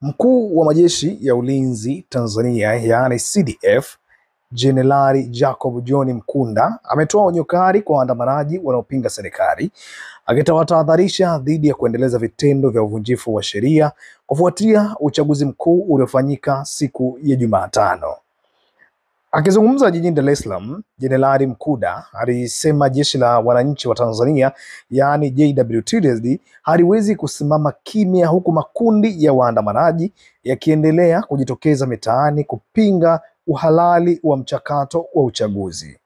Mkuu wa majeshi ya ulinzi Tanzania yaani CDF Jenerali Jacob John Mkunda ametoa onyo kali kwa waandamanaji wanaopinga serikali, akitawatahadharisha dhidi ya kuendeleza vitendo vya uvunjifu wa sheria kufuatia uchaguzi mkuu uliofanyika siku ya Jumatano. Akizungumza jijini Dar es Salaam, Jenerali Mkunda alisema jeshi la wananchi wa Tanzania yaani JWTZ haliwezi kusimama kimya huku makundi ya waandamanaji yakiendelea kujitokeza mitaani kupinga uhalali wa mchakato wa uchaguzi.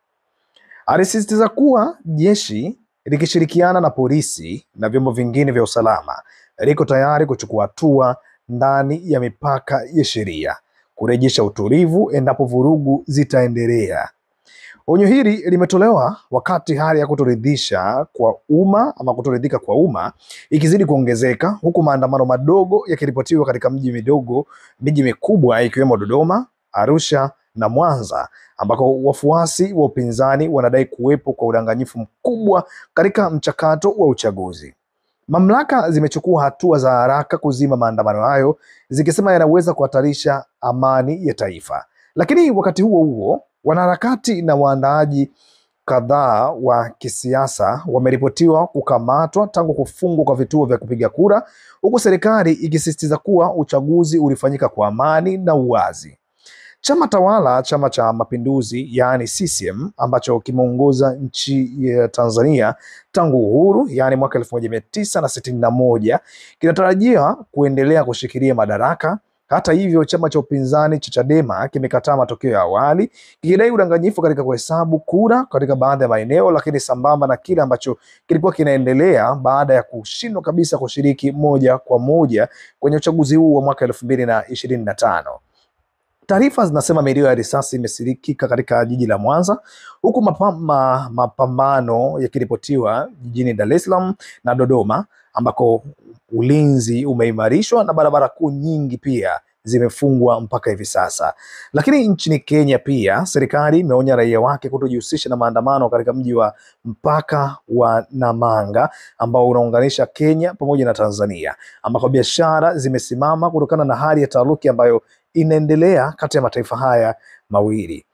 Alisisitiza kuwa jeshi likishirikiana na polisi na vyombo vingine vya usalama liko tayari kuchukua hatua ndani ya mipaka ya sheria kurejesha utulivu endapo vurugu zitaendelea. Onyo hili limetolewa wakati hali ya kutoridhika kwa umma ikizidi kuongezeka, huku maandamano madogo yakiripotiwa katika miji mikubwa ikiwemo Dodoma, Arusha na Mwanza, ambako wafuasi wa upinzani wanadai kuwepo kwa udanganyifu mkubwa katika mchakato wa uchaguzi. Mamlaka zimechukua hatua za haraka kuzima maandamano hayo, zikisema yanaweza kuhatarisha amani ya taifa. Lakini wakati huo huo, wanaharakati na waandaaji kadhaa wa kisiasa wameripotiwa kukamatwa tangu kufungwa kwa vituo vya kupiga kura, huku serikali ikisisitiza kuwa uchaguzi ulifanyika kwa amani na uwazi. Chama tawala, Chama cha Mapinduzi yaani CCM, ambacho kimeongoza nchi ya Tanzania tangu uhuru yaani mwaka 1961, kinatarajiwa kuendelea kushikilia madaraka. Hata hivyo, chama cha upinzani cha Chadema kimekataa matokeo ya awali, kikidai udanganyifu katika kuhesabu kura katika baadhi ya maeneo, lakini sambamba na kile ambacho kilikuwa kinaendelea baada ya kushindwa kabisa kushiriki moja kwa moja kwenye uchaguzi huu wa mwaka 2025. Taarifa zinasema milio ya risasi imesikika katika jiji la Mwanza, huku mapambano yakiripotiwa jijini Dar es Salaam na Dodoma, ambako ulinzi umeimarishwa na barabara kuu nyingi pia zimefungwa mpaka hivi sasa. Lakini nchini Kenya pia serikali imeonya raia wake kutojihusisha na maandamano katika mji wa mpaka wa Namanga ambao unaunganisha Kenya pamoja na Tanzania, ambako biashara zimesimama kutokana na hali ya taharuki ambayo inaendelea kati ya mataifa haya mawili.